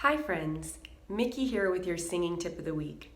Hi friends, Miki here with your singing tip of the week.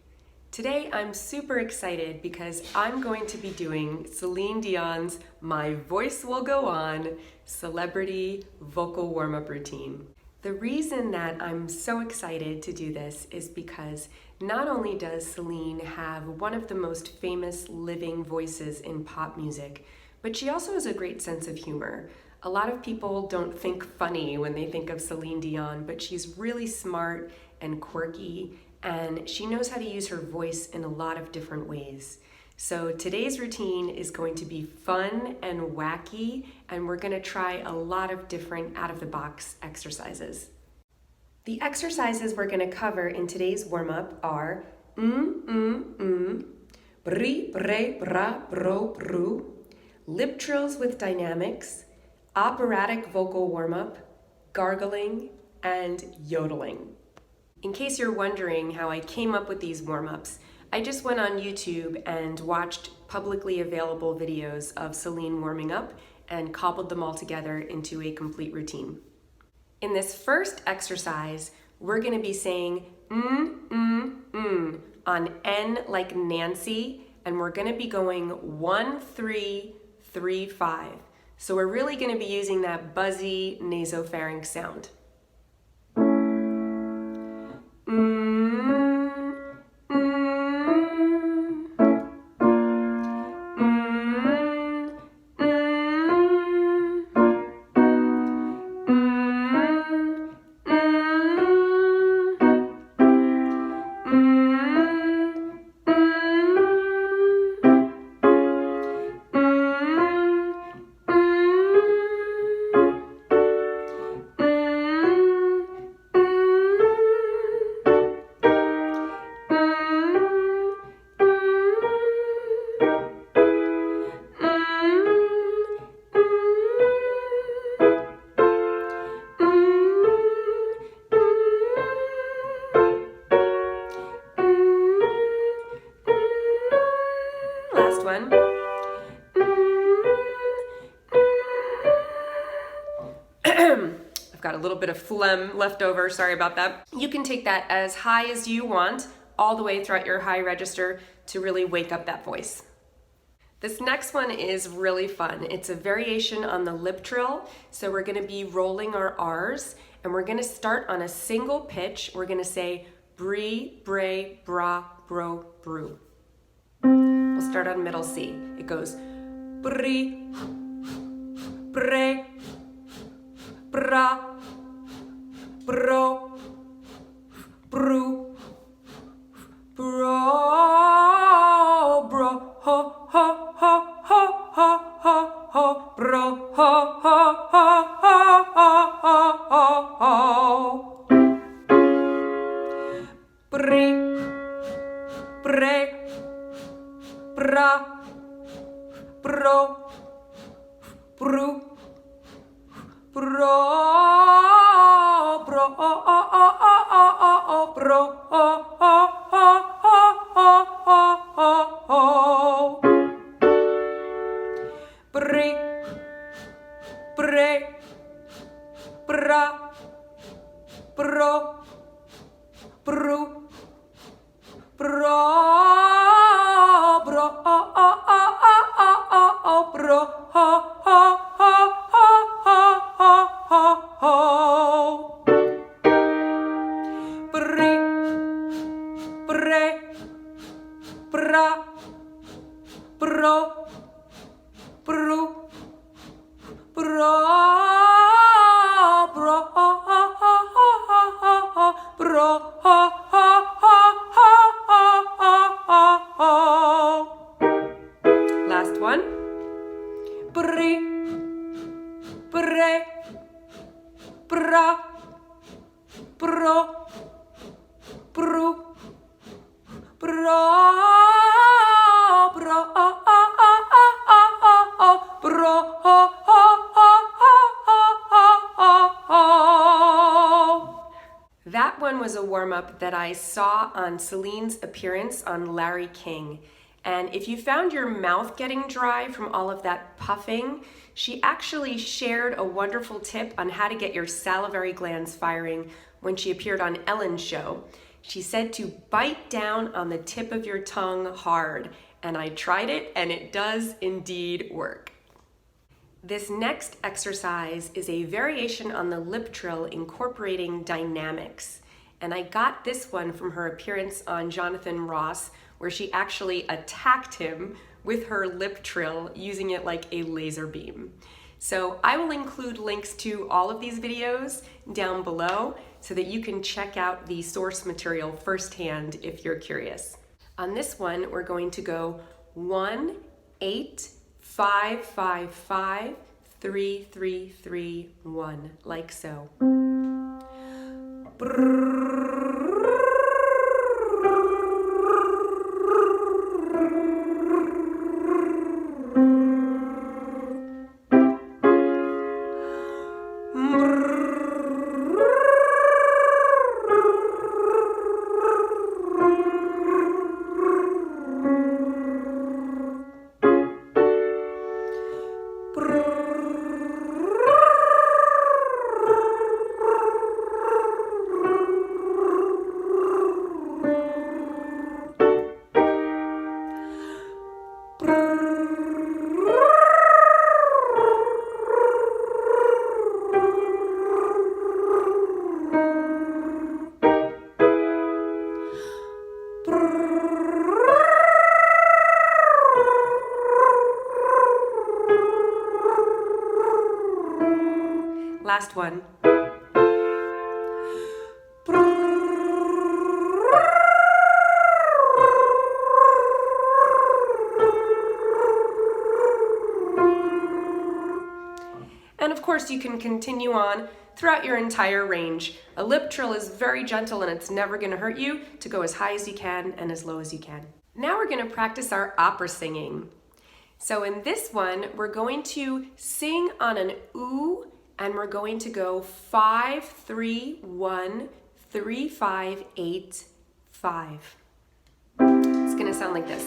Today I'm super excited because I'm going to be doing Celine Dion's My Voice Will Go On celebrity vocal warm-up routine. The reason that I'm so excited to do this is because not only does Celine have one of the most famous living voices in pop music, but she also has a great sense of humor. A lot of people don't think funny when they think of Celine Dion, but she's really smart and quirky, and she knows how to use her voice in a lot of different ways. So today's routine is going to be fun and wacky, and we're going to try a lot of different out-of-the-box exercises. The exercises we're going to cover in today's warm-up are bri, bre, bra, bro, bru, lip trills with dynamics, operatic vocal warm-up, gargling, and yodeling. In case you're wondering how I came up with these warm-ups, I just went on YouTube and watched publicly available videos of Celine warming up and cobbled them all together into a complete routine. In this first exercise, we're going to be saying on N like Nancy, and we're going to be going 1, 3, 3, 5. So we're really going to be using that buzzy nasopharynx sound. Last one. I've got a little bit of phlegm left over, sorry about that. You can take that as high as you want, all the way throughout your high register to really wake up that voice. This next one is really fun. It's a variation on the lip trill, so we're going to be rolling our R's, and we're going to start on a single pitch. We're going to say bri, bre, bra, bro, bru. We'll start on middle C. It goes bri, bre, bra, bro, bru, bro, bro, ho, ho, ho, ho, ho, ho, ho, bro, ho, ho, ho, ho, ho, ho, ho, ho. Bri, bre, bra, bro, bru, bro, bro, bro, bri, bre, bra, bro, bru, bro, bro, bro, bri, bre, bra, bro, bru, bro, bro, bro, last one. Bri, bre, bra, bro, bru, bro, bro, bro, That one was a warm-up that I saw on Celine's appearance on Larry King. And if you found your mouth getting dry from all of that puffing, she actually shared a wonderful tip on how to get your salivary glands firing when she appeared on Ellen's show. She said to bite down on the tip of your tongue hard, and I tried it, and it does indeed work. This next exercise is a variation on the lip trill incorporating dynamics. And I got this one from her appearance on Jonathan Ross, where she actually attacked him with her lip trill, using it like a laser beam. So I will include links to all of these videos down below so that you can check out the source material firsthand if you're curious. On this one, we're going to go 1, 8, 5, 5, 5, 3, 3, 3, 1, like so. Last one. And of course, you can continue on throughout your entire range. A lip trill is very gentle and it's never going to hurt you to go as high as you can and as low as you can. Now we're going to practice our opera singing. So in this one, we're going to sing on an ooh, and we're going to go 5, 3, 1, 3, 5, 8, 5. It's going to sound like this.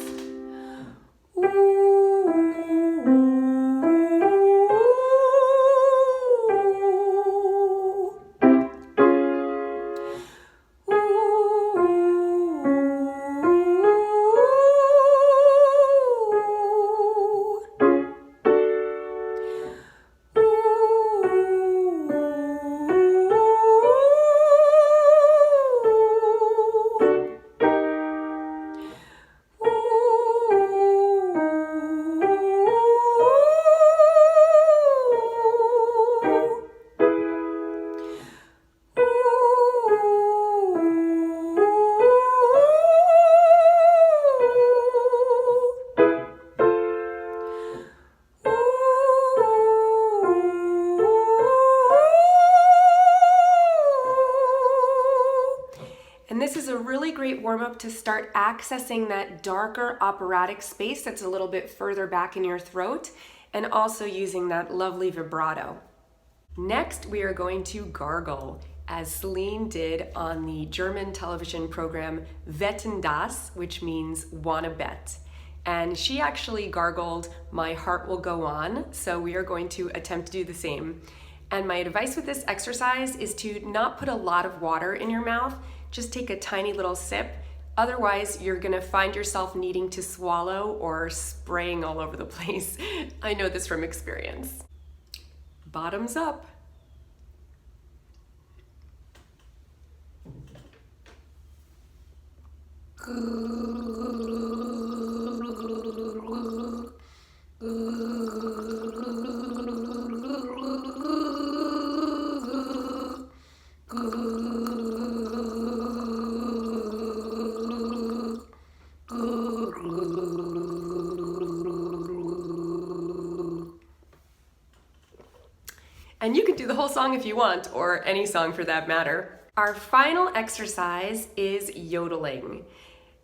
And this is a really great warm-up to start accessing that darker operatic space that's a little bit further back in your throat, and also using that lovely vibrato. Next, we are going to gargle, as Celine did on the German television program Wetten das, which means wanna bet. And she actually gargled, "My heart will go on," so we are going to attempt to do the same. And my advice with this exercise is to not put a lot of water in your mouth, just take a tiny little sip. Otherwise, you're gonna find yourself needing to swallow or spraying all over the place. I know this from experience. Bottoms up. And you can do the whole song if you want, or any song for that matter. Our final exercise is yodeling.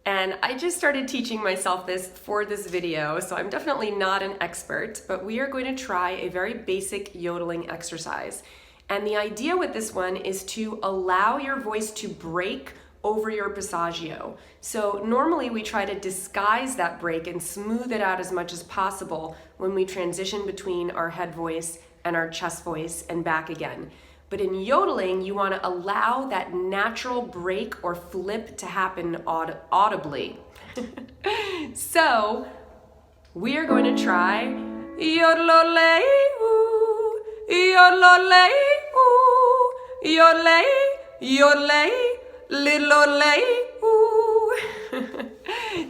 And I just started teaching myself this for this video, so I'm definitely not an expert, but we are going to try a very basic yodeling exercise. And the idea with this one is to allow your voice to break over your passaggio. So normally we try to disguise that break and smooth it out as much as possible when we transition between our head voice and our chest voice and back again. But in yodeling, you want to allow that natural break or flip to happen audibly. So we are going to try yodelole, ooh, yodelole, ooh, yodelole, yodelole, lilole, ooh.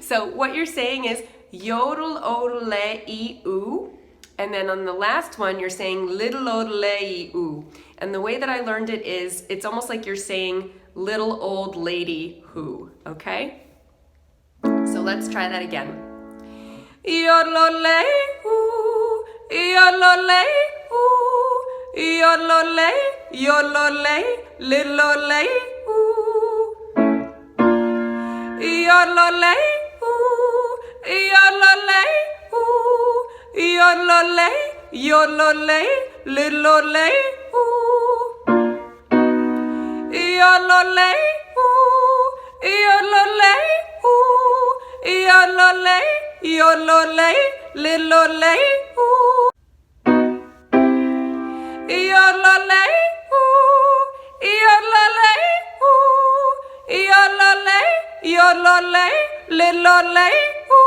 So what you're saying is yodel, odele, e, oo. And then on the last one, you're saying little odele, e, oo. And the way that I learned it is, it's almost like you're saying little old lady who, okay? So let's try that again. Yodelole, ooh, yodelole, ooh, yodelole, yodelole, lilole, ooh. Yodelole, ooh, yodelole, ooh, yodelole, yodelole, lilole, ooh. Yodelole, ooh, yodelole, ooh, yodelole, yodelole, lilole, ooh. Yodelole, ooh, yodelole, ooh, yodelole, yodelole, lilole, ooh.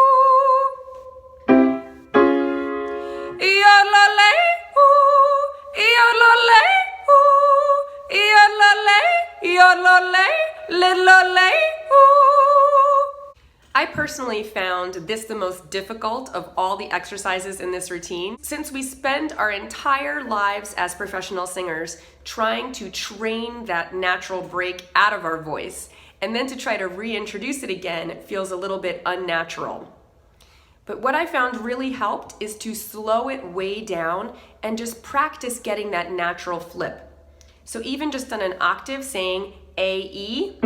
Yodelole, ooh, yodelole, ooh, yodelole, yodelole, lilole, ooh. I personally found this the most difficult of all the exercises in this routine, since we spend our entire lives as professional singers trying to train that natural break out of our voice, and then to try to reintroduce it again feels a little bit unnatural. But what I found really helped is to slow it way down and just practice getting that natural flip. So even just on an octave, saying A, E,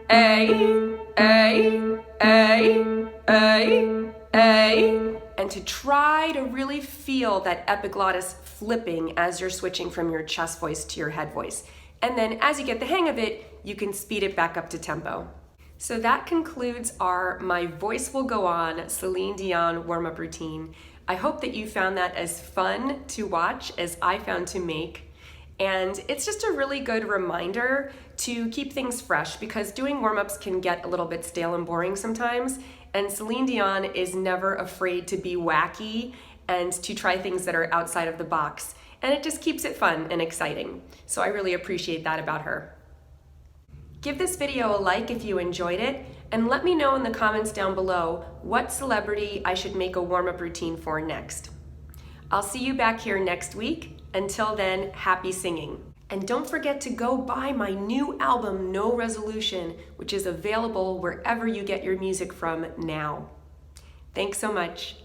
A, A, A, A, A, and to try to really feel that epiglottis flipping as you're switching from your chest voice to your head voice. And then as you get the hang of it, you can speed it back up to tempo. So that concludes our My Voice Will Go On Celine Dion warm-up routine. I hope that you found that as fun to watch as I found to make. And it's just a really good reminder to keep things fresh, because doing warm-ups can get a little bit stale and boring sometimes. And Celine Dion is never afraid to be wacky and to try things that are outside of the box. And it just keeps it fun and exciting. So I really appreciate that about her. Give this video a like if you enjoyed it, and let me know in the comments down below what celebrity I should make a warm-up routine for next. I'll see you back here next week. Until then, happy singing. And don't forget to go buy my new album, No Resolution, which is available wherever you get your music from now. Thanks so much.